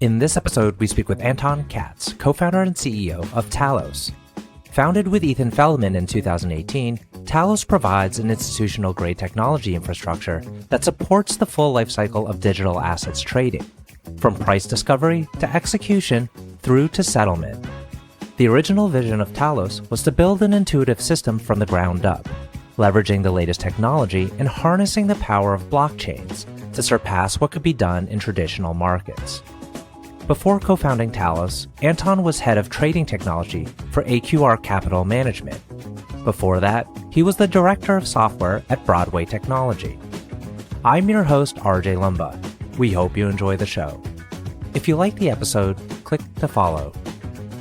In this episode, we speak with Anton Katz, co-founder and CEO of Talos. Founded with Ethan Feldman in 2018, Talos provides an institutional-grade technology infrastructure that supports the full lifecycle of digital assets trading, from price discovery to execution through to settlement. The original vision of Talos was to build an intuitive system from the ground up, leveraging the latest technology and harnessing the power of blockchains to surpass what could be done in traditional markets. Before co-founding Talos, Anton was head of trading technology for AQR Capital Management. Before that, he was the director of software at Broadway Technology. I'm your host, RJ Lumba. We hope you enjoy the show. If you like the episode, click to follow.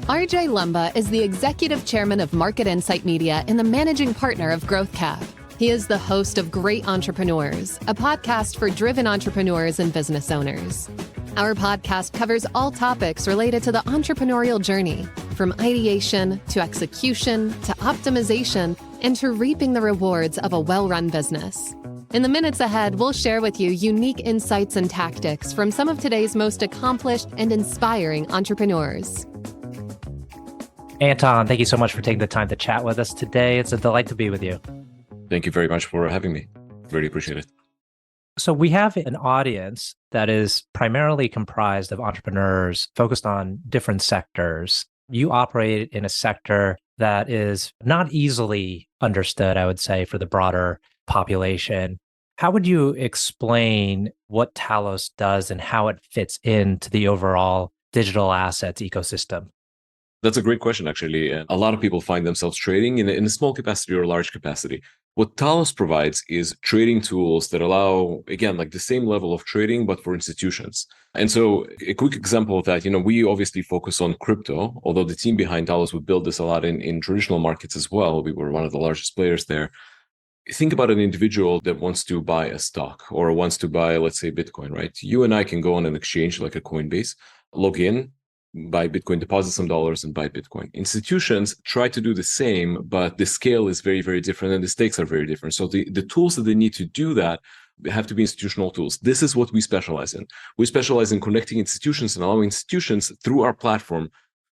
RJ Lumba is the executive chairman of Market Insight Media and the managing partner of GrowthCap. He is the host of Great Entrepreneurs, a podcast for driven entrepreneurs and business owners. Our podcast covers all topics related to the entrepreneurial journey, from ideation to execution to optimization and to reaping the rewards of a well-run business. In the minutes ahead, we'll share with you unique insights and tactics from some of today's most accomplished and inspiring entrepreneurs. Anton, thank you so much for taking the time to chat with us today. It's a delight to be with you. Thank you very much for having me. Really appreciate it. So we have an audience that is primarily comprised of entrepreneurs focused on different sectors. You operate in a sector that is not easily understood, I would say, for the broader population. How would you explain what Talos does and how it fits into the overall digital assets ecosystem? That's a great question, actually. And a lot of people find themselves trading in a small capacity or large capacity. What Talos provides is trading tools that allow, again, like the same level of trading, but for institutions. And so a quick example of that, we obviously focus on crypto, although the team behind Talos would build this a lot in traditional markets as well. We were one of the largest players there. Think about an individual that wants to buy a stock or wants to buy, let's say, Bitcoin, right? You and I can go on an exchange like a Coinbase, log in, buy Bitcoin, deposit some dollars and buy Bitcoin. Institutions try to do the same, but the scale is very, very different and the stakes are very different. So the tools that they need to do that have to be institutional tools. This is what we specialize in. We specialize in connecting institutions and allowing institutions through our platform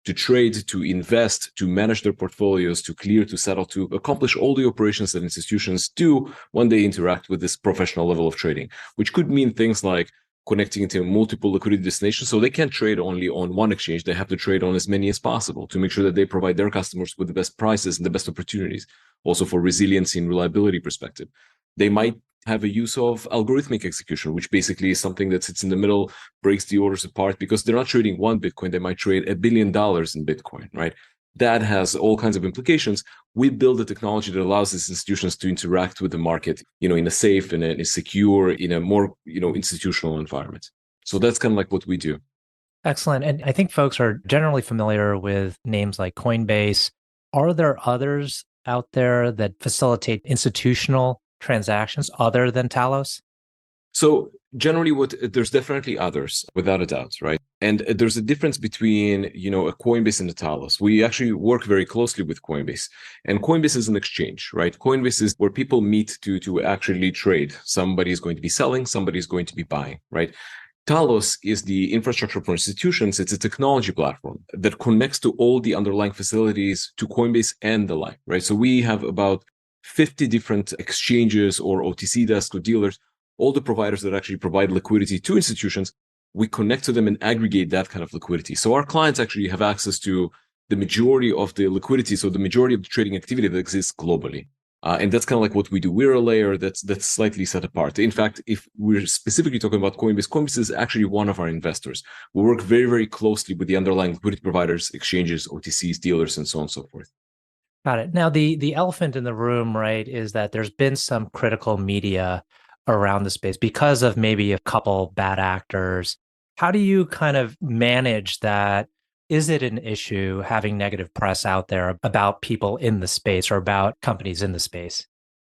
to trade, to invest, to manage their portfolios, to clear, to settle, to accomplish all the operations that institutions do when they interact with this professional level of trading, which could mean things like connecting into multiple liquidity destinations. So they can't trade only on one exchange. They have to trade on as many as possible to make sure that they provide their customers with the best prices and the best opportunities. Also for resiliency and reliability perspective. They might have a use of algorithmic execution, which basically is something that sits in the middle, breaks the orders apart because they're not trading one Bitcoin. They might trade $1 billion in Bitcoin, right? That has all kinds of implications. We build a technology that allows these institutions to interact with the market, in a safe and a secure, in a more, institutional environment. So that's kind of like what we do. Excellent. And I think folks are generally familiar with names like Coinbase. Are there others out there that facilitate institutional transactions other than Talos? So generally there's definitely others, without a doubt, right? And there's a difference between, a Coinbase and a Talos. We actually work very closely with Coinbase. And Coinbase is an exchange, right? Coinbase is where people meet to actually trade. Somebody is going to be selling, somebody is going to be buying, right? Talos is the infrastructure for institutions. It's a technology platform that connects to all the underlying facilities to Coinbase and the like, right? So we have about 50 different exchanges or OTC desks or dealers, all the providers that actually provide liquidity to institutions. We connect to them and aggregate that kind of liquidity. So our clients actually have access to the majority of the liquidity, so the majority of the trading activity that exists globally. And that's kind of like what we do. We're a layer that's slightly set apart. In fact, if we're specifically talking about Coinbase, Coinbase is actually one of our investors. We work very, very closely with the underlying liquidity providers, exchanges, OTCs, dealers, and so on and so forth. Got it. Now, the elephant in the room, right, is that there's been some critical media around the space because of maybe a couple bad actors. How do you kind of manage that? Is it an issue having negative press out there about people in the space or about companies in the space?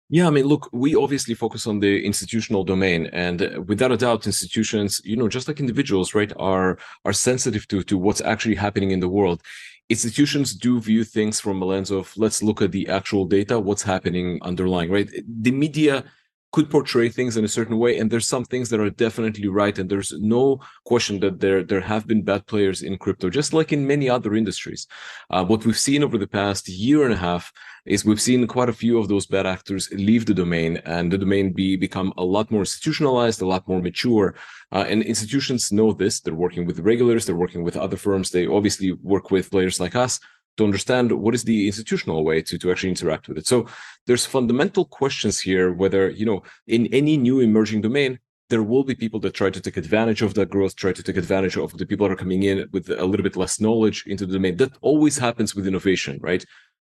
Yeah, I mean, look, we obviously focus on the institutional domain, and without a doubt, institutions, just like individuals, right, are sensitive to what's actually happening in the world. Institutions do view things from a lens of let's look at the actual data, what's happening underlying, right? The media could portray things in a certain way, and there's some things that are definitely right, and there's no question that there have been bad players in crypto, just like in many other industries. What we've seen over the past year and a half is we've seen quite a few of those bad actors leave the domain, and the domain become a lot more institutionalized, a lot more mature. And institutions know this. They're working with regulators, they're working with other firms. They obviously work with players like us to understand what is the institutional way to actually interact with it. So there's fundamental questions here, whether, in any new emerging domain, there will be people that try to take advantage of that growth, try to take advantage of the people that are coming in with a little bit less knowledge into the domain. That always happens with innovation, right?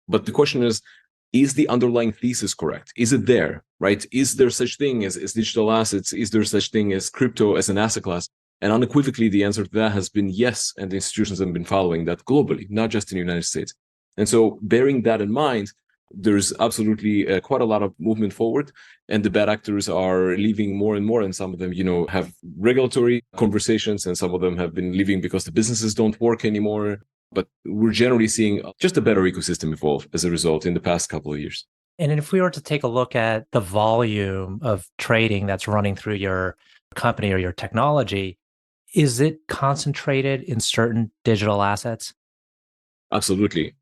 But the question is the underlying thesis correct? Is it there, right? Is there such thing as digital assets? Is there such thing as crypto as an asset class? And unequivocally, the answer to that has been yes, and the institutions have been following that globally, not just in the United States. And so bearing that in mind, there's absolutely quite a lot of movement forward, and the bad actors are leaving more and more, and some of them, have regulatory conversations, and some of them have been leaving because the businesses don't work anymore. But we're generally seeing just a better ecosystem evolve as a result in the past couple of years. And if we were to take a look at the volume of trading that's running through your company or your technology, is it concentrated in certain digital assets? Absolutely.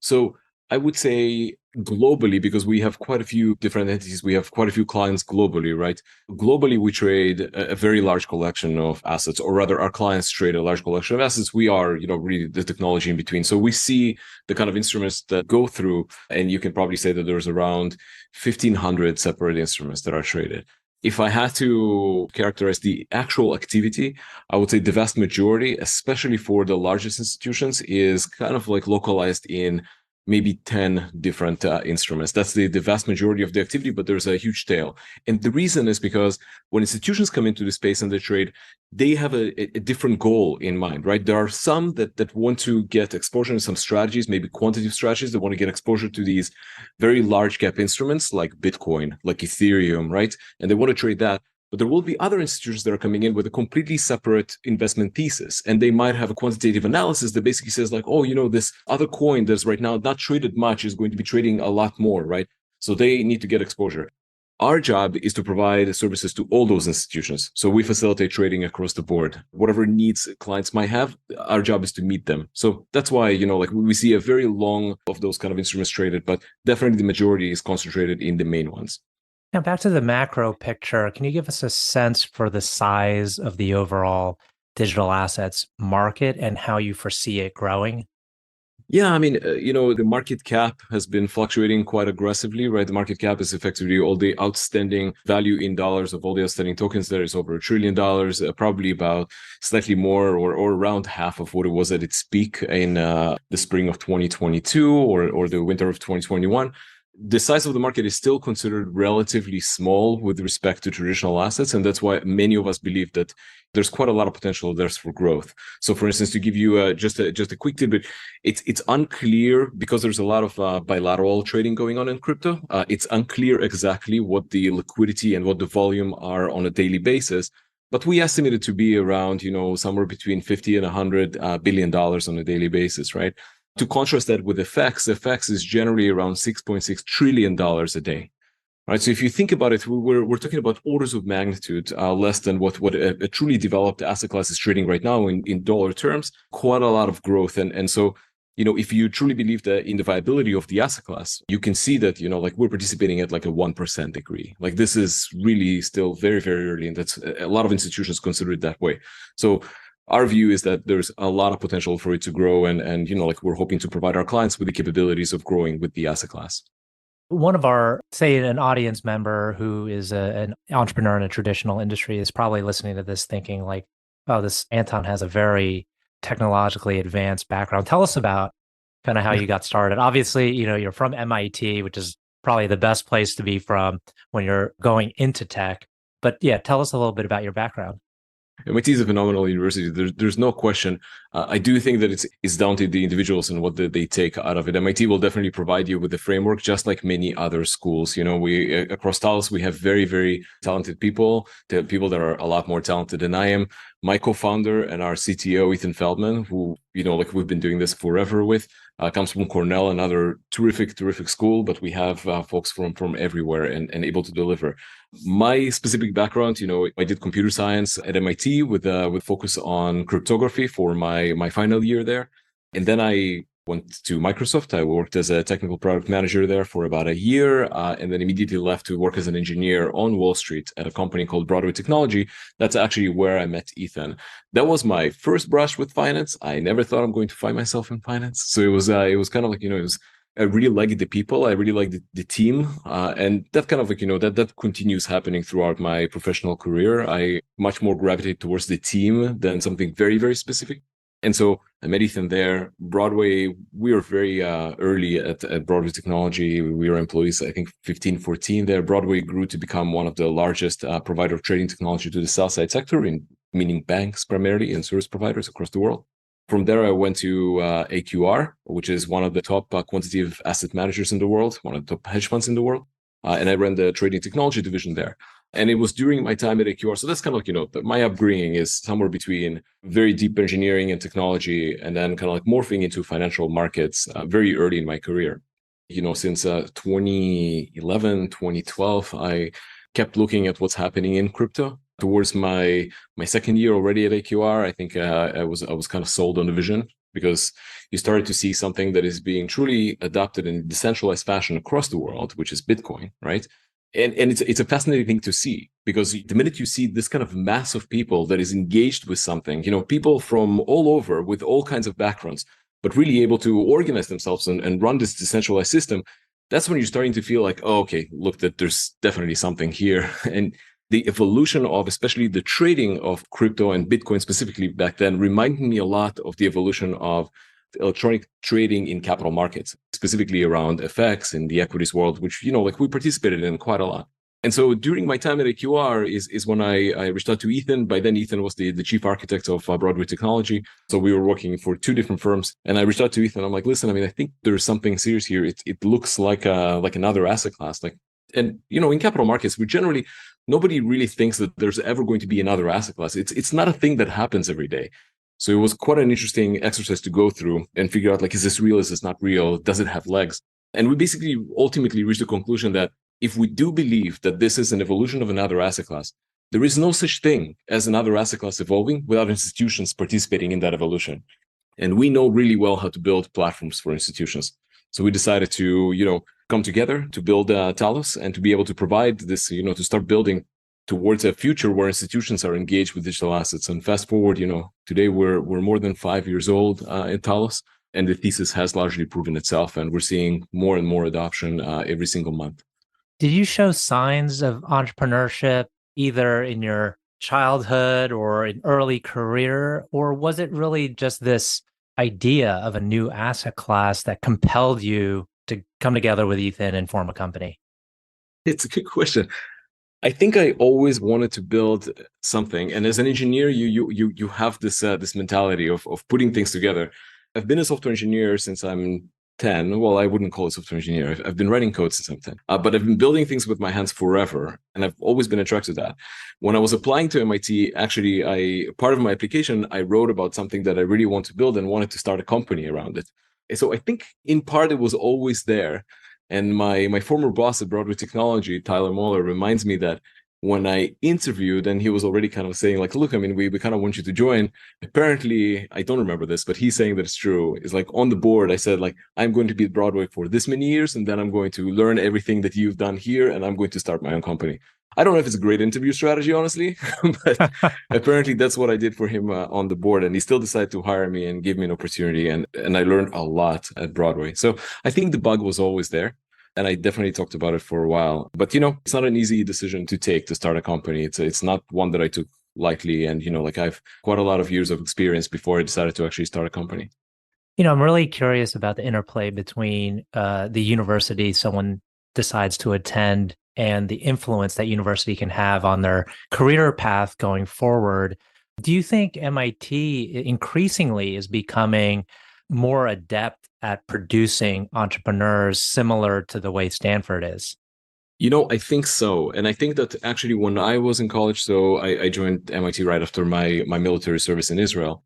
So I would say globally, because we have quite a few different entities, we have quite a few clients globally, right? Globally, we trade a very large collection of assets, or rather our clients trade a large collection of assets. We are, really the technology in between. So we see the kind of instruments that go through, and you can probably say that there's around 1,500 separate instruments that are traded. If I had to characterize the actual activity, I would say the vast majority, especially for the largest institutions, is kind of like localized in maybe 10 different instruments. That's the vast majority of the activity, but there's a huge tail. And the reason is because when institutions come into the space and they trade, they have a different goal in mind, right? There are some that want to get exposure in some strategies, maybe quantitative strategies, that want to get exposure to these very large cap instruments like Bitcoin, like Ethereum, right? And they want to trade that. But there will be other institutions that are coming in with a completely separate investment thesis. And they might have a quantitative analysis that basically says like, this other coin that's right now not traded much is going to be trading a lot more, right? So they need to get exposure. Our job is to provide services to all those institutions. So we facilitate trading across the board. Whatever needs clients might have, our job is to meet them. So that's why, we see a very long of those kind of instruments traded, but definitely the majority is concentrated in the main ones. Now, back to the macro picture, can you give us a sense for the size of the overall digital assets market and how you foresee it growing? Yeah, the market cap has been fluctuating quite aggressively, right? The market cap is effectively all the outstanding value in dollars of all the outstanding tokens. There is over $1 trillion, probably about slightly more or around half of what it was at its peak in the spring of 2022 or the winter of 2021. The size of the market is still considered relatively small with respect to traditional assets. And that's why many of us believe that there's quite a lot of potential there for growth. So for instance, to give you just a quick tidbit, it's unclear because there's a lot of bilateral trading going on in crypto. It's unclear exactly what the liquidity and what the volume are on a daily basis. But we estimate it to be around, somewhere between $50 and $100 billion on a daily basis, right? To contrast that with FX is generally around $6.6 trillion a day, right? So if you think about it, we're talking about orders of magnitude less than what a truly developed asset class is trading right now in dollar terms. Quite a lot of growth, and so if you truly believe in the viability of the asset class, you can see that we're participating at like a 1% degree. Like this is really still very, very early, and that's a lot of institutions consider it that way. So our view is that there's a lot of potential for it to grow, and we're hoping to provide our clients with the capabilities of growing with the asset class. One of our, say, an audience member who is an entrepreneur in a traditional industry is probably listening to this thinking like, oh, this Anton has a very technologically advanced background. Tell us about kind of how you got started. Obviously, you're from MIT, which is probably the best place to be from when you're going into tech. But yeah, tell us a little bit about your background. MIT is a phenomenal university. There's no question. I do think that it's down to the individuals and what they take out of it. MIT will definitely provide you with a framework, just like many other schools. We across Talos, we have very, very talented people that are a lot more talented than I am. my co-founder and our CTO, Ethan Feldman, who, like we've been doing this forever with, comes from Cornell, another terrific school, but we have folks from everywhere and able to deliver. My specific background, I did computer science at MIT with focus on cryptography for my final year there. And then I went to Microsoft. I worked as a technical product manager there for about a year, and then immediately left to work as an engineer on Wall Street at a company called Broadway Technology. That's actually where I met Ethan. That was my first brush with finance. I never thought I'm going to find myself in finance. So it was kind of like, I really liked the people. I really liked the team. And that kind of like, that continues happening throughout my professional career. I much more gravitate towards the team than something very, very specific. And so I met Ethan there. Broadway, we were very early at Broadway Technology. We were employees, I think 15, 14 there. Broadway grew to become one of the largest provider of trading technology to the sell side sector, meaning banks primarily and service providers across the world. From there, I went to AQR, which is one of the top quantitative asset managers in the world, one of the top hedge funds in the world. And I ran the trading technology division there. And it was during my time at AQR. So that's kind of like, my upbringing is somewhere between very deep engineering and technology, and then kind of like morphing into financial markets very early in my career. Since 2011, 2012, I kept looking at what's happening in crypto. Towards my second year already at AQR, I think I was kind of sold on the vision, because you started to see something that is being truly adopted in decentralized fashion across the world, which is Bitcoin, right? And it's a fascinating thing to see, because the minute you see this kind of mass of people that is engaged with something, people from all over with all kinds of backgrounds, but really able to organize themselves and run this decentralized system, that's when you're starting to feel like, oh, okay, look, that there's definitely something here. And the evolution of especially the trading of crypto and Bitcoin specifically back then reminded me a lot of the evolution of electronic trading in capital markets, specifically around FX in the equities world, which, like we participated in quite a lot. And so during my time at AQR is when I reached out to Ethan. By then, Ethan was the chief architect of Broadway Technology. So we were working for two different firms. And I reached out to Ethan. I'm like, listen, I think there's something serious here. It looks like another asset class. And in capital markets, nobody really thinks that there's ever going to be another asset class. It's not a thing that happens every day. So it was quite an interesting exercise to go through and figure out, is this real? Is this not real? Does it have legs? And we basically ultimately reached the conclusion that if we do believe that this is an evolution of another asset class, there is no such thing as another asset class evolving without institutions participating in that evolution. And we know really well how to build platforms for institutions. So we decided to, come together to build Talos and to be able to provide this, to start building towards a future where institutions are engaged with digital assets. And fast forward, today we're more than 5 years old in Talos, and the thesis has largely proven itself. And we're seeing more and more adoption every single month. Did you show signs of entrepreneurship either in your childhood or in early career, or was it really just this idea of a new asset class that compelled you to come together with Ethan and form a company? It's a good question. I think I always wanted to build something, and as an engineer, you have this mentality of putting things together. I've been a software engineer since I'm 10. Well, I wouldn't call it software engineer. I've been writing code since I'm 10, but I've been building things with my hands forever, and I've always been attracted to that. When I was applying to MIT, actually, part of my application, I wrote about something that I really want to build and wanted to start a company around it. So I think in part it was always there. And my former boss at Broadway Technology, Tyler Moeller, reminds me that when I interviewed, and he was already kind of saying, look, we kind of want you to join. Apparently, I don't remember this, but he's saying that it's true. It's on the board, I said, I'm going to be at Broadway for this many years, and then I'm going to learn everything that you've done here, and I'm going to start my own company. I don't know if it's a great interview strategy, honestly, but apparently that's what I did for him on the board. And he still decided to hire me and give me an opportunity. And I learned a lot at Broadway. So I think the bug was always there. And I definitely talked about it for a while. But, it's not an easy decision to take to start a company. It's not one that I took lightly. And, I've quite a lot of years of experience before I decided to actually start a company. I'm really curious about the interplay between the university someone decides to attend and the influence that university can have on their career path going forward. Do you think MIT increasingly is becoming more adept at producing entrepreneurs similar to the way Stanford is? I think so. And I think that actually when I was in college, so I joined MIT right after my military service in Israel.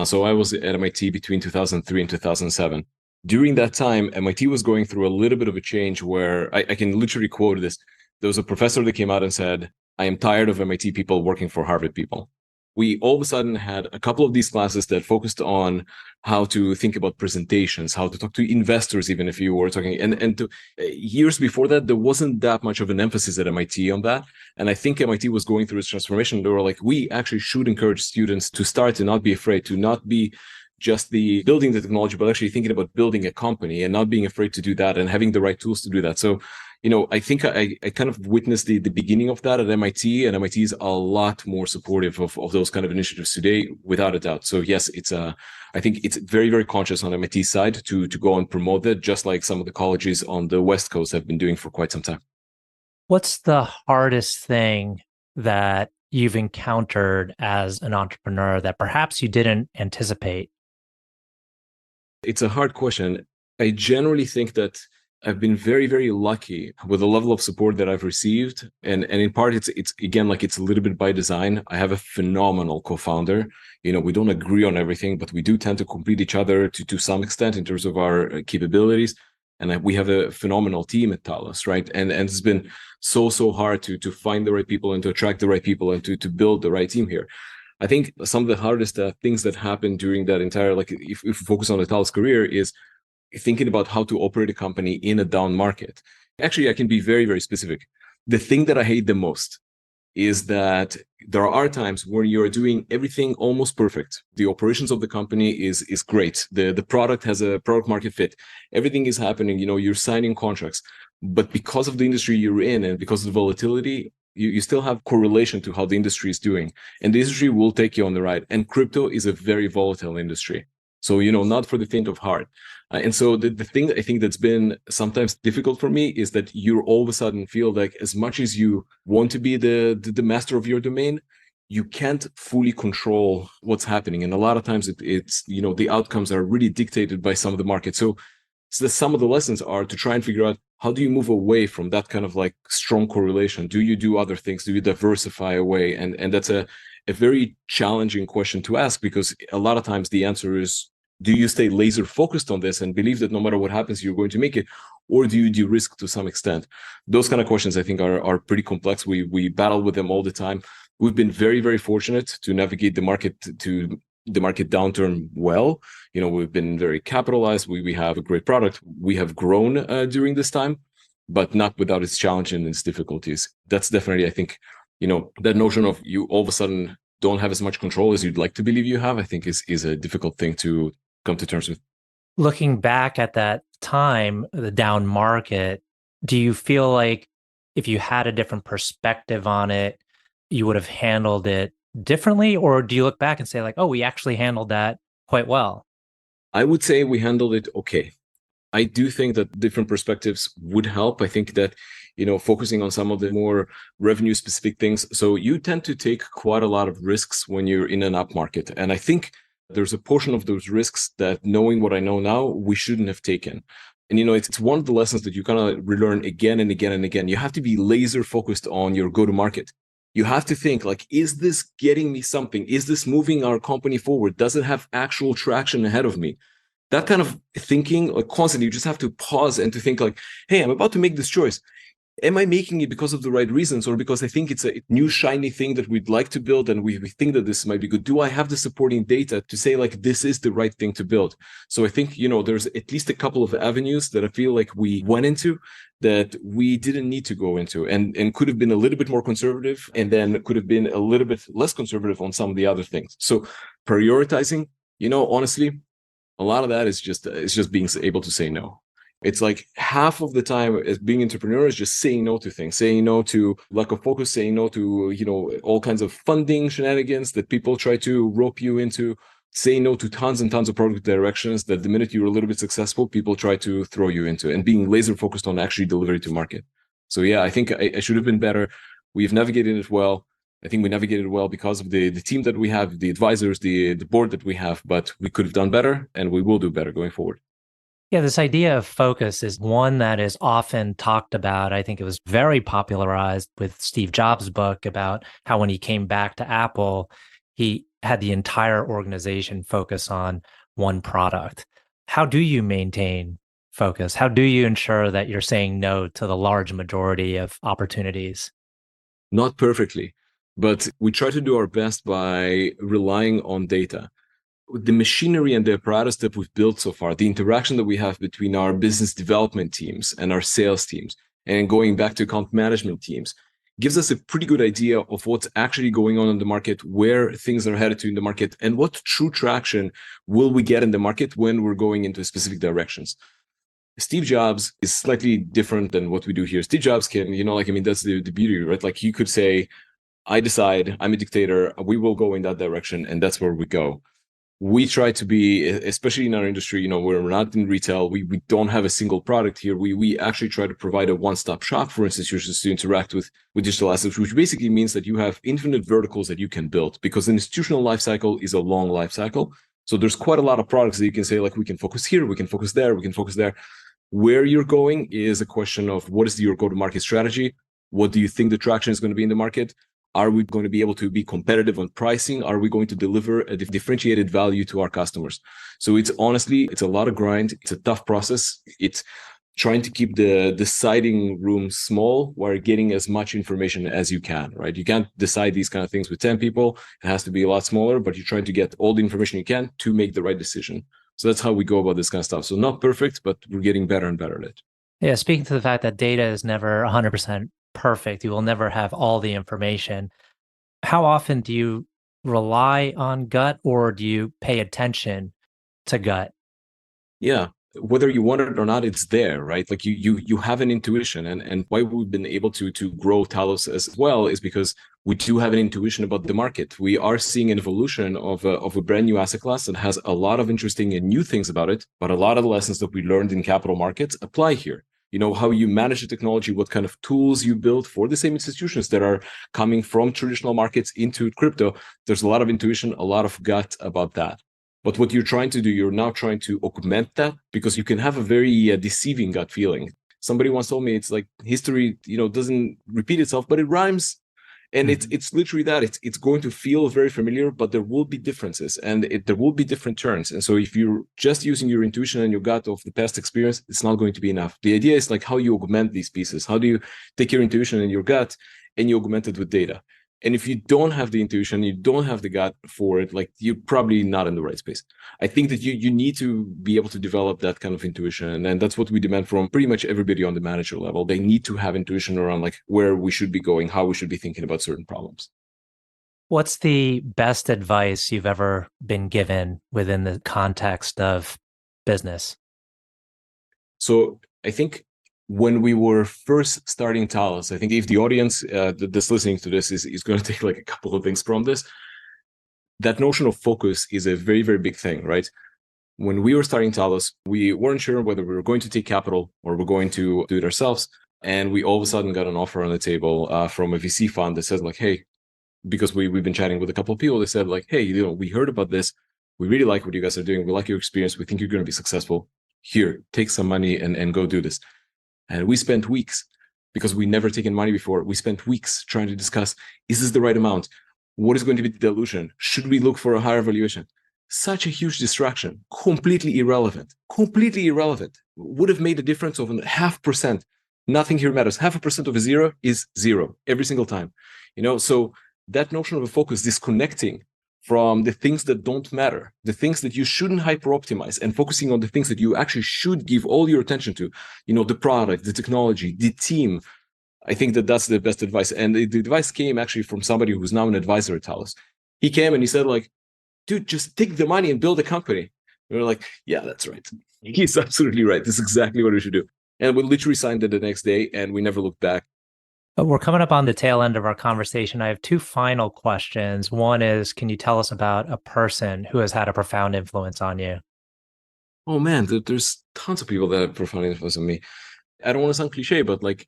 So I was at MIT between 2003 and 2007. During that time, MIT was going through a little bit of a change where I can literally quote this. There was a professor that came out and said, I am tired of MIT people working for Harvard people. We all of a sudden had a couple of these classes that focused on how to think about presentations, how to talk to investors, even if you were talking. Years before that, there wasn't that much of an emphasis at MIT on that. And I think MIT was going through its transformation. They were like, we actually should encourage students to start to not be afraid, to not be just the building the technology, but actually thinking about building a company and not being afraid to do that and having the right tools to do that. So I think I kind of witnessed the beginning of that at MIT, and MIT is a lot more supportive of those kind of initiatives today, without a doubt. So yes, I think it's very, very conscious on MIT's side to go and promote that, just like some of the colleges on the West Coast have been doing for quite some time. What's the hardest thing that you've encountered as an entrepreneur that perhaps you didn't anticipate? It's a hard question. I generally think that I've been very, very lucky with the level of support that I've received. And in part, it's again, like it's a little bit by design. I have a phenomenal co-founder. We don't agree on everything, but we do tend to complete each other to some extent in terms of our capabilities. And we have a phenomenal team at Talos, right? And it's been so hard to find the right people and to attract the right people and to build the right team here. I think some of the hardest things that happened during that entire, like if we focus on the Talos career, is thinking about how to operate a company in a down market. Actually, I can be very, very specific. The thing that I hate the most is that there are times where you're doing everything almost perfect. The operations of the company is great. The product has a product market fit. Everything is happening. You're signing contracts. But because of the industry you're in and because of the volatility, you still have correlation to how the industry is doing. And the industry will take you on the ride. And crypto is a very volatile industry. So, not for the faint of heart. And so the thing that I think that's been sometimes difficult for me is that you all of a sudden feel like as much as you want to be the master of your domain, you can't fully control what's happening. And a lot of times it's the outcomes are really dictated by some of the market. So some of the lessons are to try and figure out, how do you move away from that kind of like strong correlation? Do you do other things? Do you diversify away? And that's a very challenging question to ask, because a lot of times the answer is, do you stay laser focused on this and believe that no matter what happens, you're going to make it? Or do you de-risk to some extent? Those kind of questions, I think, are pretty complex. We battle with them all the time. We've been very, very fortunate to navigate the market downturn well. We've been very capitalized. We have a great product. We have grown during this time, but not without its challenge and its difficulties. That's definitely, I think, that notion of you all of a sudden don't have as much control as you'd like to believe you have, I think is a difficult thing to come to terms with. Looking back at that time, the down market, do you feel like if you had a different perspective on it, you would have handled it differently? Or do you look back and say like, oh, we actually handled that quite well? I would say we handled it okay. I do think that different perspectives would help. I think that, focusing on some of the more revenue specific things. So you tend to take quite a lot of risks when you're in an up market. And I think there's a portion of those risks that, knowing what I know now, we shouldn't have taken. And, it's one of the lessons that you kind of relearn again and again and again. You have to be laser focused on your go-to-market. You have to think like, is this getting me something? Is this moving our company forward? Does it have actual traction ahead of me? That kind of thinking, like constantly, you just have to pause and to think like, hey, I'm about to make this choice. Am I making it because of the right reasons, or because I think it's a new shiny thing that we'd like to build and we think that this might be good? Do I have the supporting data to say like, this is the right thing to build? So I think, there's at least a couple of avenues that I feel like we went into that we didn't need to go into, and could have been a little bit more conservative, and then could have been a little bit less conservative on some of the other things. So prioritizing, honestly, a lot of that is just being able to say no. It's like half of the time as being entrepreneur is just saying no to things, saying no to lack of focus, saying no to, all kinds of funding shenanigans that people try to rope you into, saying no to tons and tons of product directions that the minute you're a little bit successful, people try to throw you into, and being laser focused on actually delivery to market. So yeah, I think I should have been better. We've navigated it well. I think we navigated well because of the team that we have, the advisors, the board that we have, but we could have done better, and we will do better going forward. Yeah, this idea of focus is one that is often talked about. I think it was very popularized with Steve Jobs' book about how when he came back to Apple, he had the entire organization focus on one product. How do you maintain focus? How do you ensure that you're saying no to the large majority of opportunities? Not perfectly, but we try to do our best by relying on data. The machinery and the apparatus that we've built so far, the interaction that we have between our business development teams and our sales teams, and going back to account management teams, gives us a pretty good idea of what's actually going on in the market, where things are headed to in the market, and what true traction will we get in the market when we're going into specific directions. Steve Jobs is slightly different than what we do here. Steve Jobs can, that's the beauty, right? Like you could say, I decide, I'm a dictator, we will go in that direction, and that's where we go. We try to be, especially in our industry, we're not in retail, we don't have a single product here. We actually try to provide a one-stop shop for institutions to interact with digital assets, which basically means that you have infinite verticals that you can build, because an institutional life cycle is a long life cycle. So there's quite a lot of products that you can say, like, we can focus here, we can focus there, we can focus there. Where you're going is a question of what is your go-to-market strategy? What do you think the traction is going to be in the market? Are we going to be able to be competitive on pricing? Are we going to deliver a differentiated value to our customers? So it's a lot of grind. It's a tough process. It's trying to keep the deciding room small while getting as much information as you can, right? You can't decide these kind of things with 10 people. It has to be a lot smaller, but you're trying to get all the information you can to make the right decision. So that's how we go about this kind of stuff. So not perfect, but we're getting better and better at it. Yeah, speaking to the fact that data is never 100% perfect, you will never have all the information. How often do you rely on gut, or do you pay attention to gut? Yeah, whether you want it or not, it's there, right? Like you have an intuition, and why we've been able to grow Talos as well is because we do have an intuition about the market. We are seeing an evolution of a brand new asset class that has a lot of interesting and new things about it, but a lot of the lessons that we learned in capital markets apply here. How you manage the technology, what kind of tools you build for the same institutions that are coming from traditional markets into crypto. There's a lot of intuition, a lot of gut about that. But what you're trying to do, you're now trying to augment that, because you can have a very deceiving gut feeling. Somebody once told me it's like history, doesn't repeat itself, but it rhymes. And it's literally that. It's going to feel very familiar, but there will be differences, and there will be different turns. And so if you're just using your intuition and your gut of the past experience, it's not going to be enough. The idea is like how you augment these pieces. How do you take your intuition and your gut and you augment it with data? And if you don't have the intuition, you don't have the gut for it, like, you're probably not in the right space. I think that you need to be able to develop that kind of intuition. And that's what we demand from pretty much everybody on the manager level. They need to have intuition around like where we should be going, how we should be thinking about certain problems. What's the best advice you've ever been given within the context of business? So I think when we were first starting Talos, I think if the audience that's listening to this is going to take like a couple of things from this, that notion of focus is a very, very big thing, right? When we were starting Talos, we weren't sure whether we were going to take capital or we're going to do it ourselves. And we all of a sudden got an offer on the table from a VC fund that says like, hey, because we've been chatting with a couple of people, they said like, hey, we heard about this. We really like what you guys are doing. We like your experience. We think you're going to be successful. Here, take some money and go do this. And we spent weeks, because we never taken money before. We spent weeks trying to discuss, is this the right amount? What is going to be the dilution? Should we look for a higher valuation? Such a huge distraction, completely irrelevant, would have made a difference of 0.5%. Nothing here matters. 0.5% of a zero is zero every single time. So that notion of a focus, disconnecting from the things that don't matter, the things that you shouldn't hyper optimize, and focusing on the things that you actually should give all your attention to, the product, the technology, the team. I think that that's the best advice. And the advice came actually from somebody who's now an advisor at Talos. He came and he said like, dude, just take the money and build a company. And we're like, yeah, that's right. He's absolutely right. This is exactly what we should do. And we literally signed it the next day, and we never looked back. We're coming up on the tail end of our conversation. I have two final questions. One is, can you tell us about a person who has had a profound influence on you? Oh man, there's tons of people that have profound influence on me. I don't want to sound cliche, but like,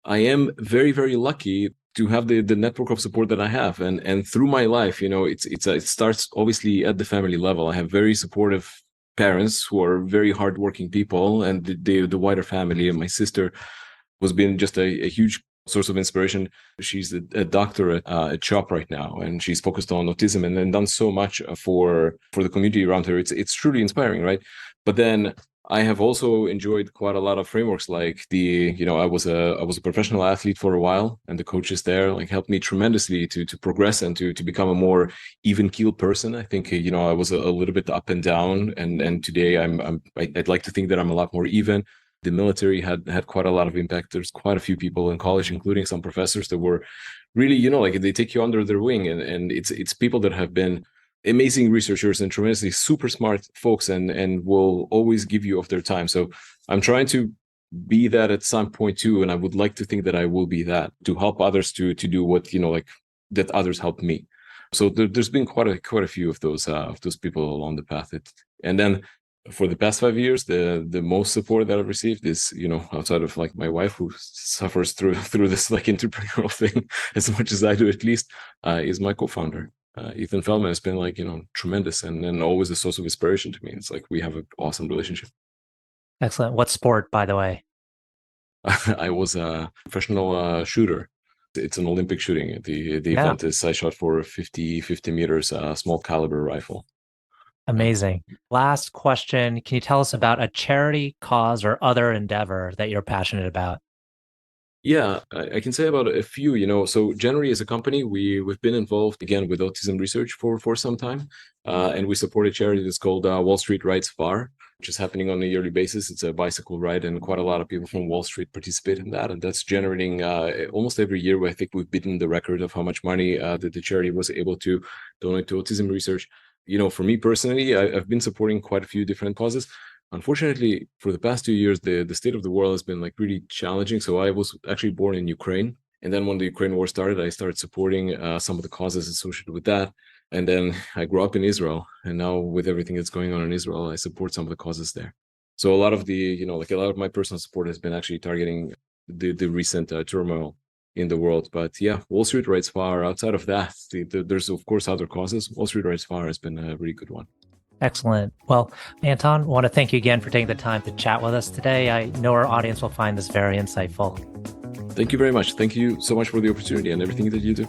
I am very, very lucky to have the network of support that I have. And through my life, it starts obviously at the family level. I have very supportive parents who are very hardworking people, and the wider family. And my sister was being just a huge source of inspiration. She's a doctor at CHOP right now, and she's focused on autism and then done so much for the community around her. It's truly inspiring, right? But then I have also enjoyed quite a lot of frameworks like I was a professional athlete for a while, and the coaches there like helped me tremendously to progress and to become a more even keeled person. I think I was a little bit up and down, and today I'd like to think that I'm a lot more even. The military had quite a lot of impact. There's quite a few people in college, including some professors that were really, like they take you under their wing, and it's people that have been amazing researchers and tremendously super smart folks, and will always give you of their time. So I'm trying to be that at some point too, and I would like to think that I will be that to help others to do what that others helped me. So there's been quite a few of those people along the path. And then for the past 5 years, the most support that I've received is outside of like my wife, who suffers through this like entrepreneurial thing as much as I do, at least, is my co-founder. Ethan Feldman has been like, tremendous and always a source of inspiration to me. It's like we have an awesome relationship. Excellent. What sport, by the way? I was a professional shooter. It's an Olympic shooting. The event is I shot for 50 meters, small caliber rifle. Amazing. Last question. Can you tell us about a charity, cause, or other endeavor that you're passionate about? Yeah, I can say about a few, so generally as a company, we've been involved again with autism research for some time. And we support a charity that's called Wall Street Rides Far, which is happening on a yearly basis. It's a bicycle ride, and quite a lot of people from Wall Street participate in that. And that's generating almost every year, where I think we've beaten the record of how much money that the charity was able to donate to autism research. For me personally, I've been supporting quite a few different causes. Unfortunately, for the past 2 years, the state of the world has been like really challenging. So I was actually born in Ukraine. And then when the Ukraine war started, I started supporting some of the causes associated with that. And then I grew up in Israel. And now with everything that's going on in Israel, I support some of the causes there. So a lot of a lot of my personal support has been actually targeting the recent turmoil in the world. But yeah, Wall Street Rides Far. Outside of that, there's of course other causes. Wall Street Rides Far has been a really good one. Excellent. Well, Anton, I want to thank you again for taking the time to chat with us today. I know our audience will find this very insightful. Thank you very much. Thank you so much for the opportunity and everything that you do.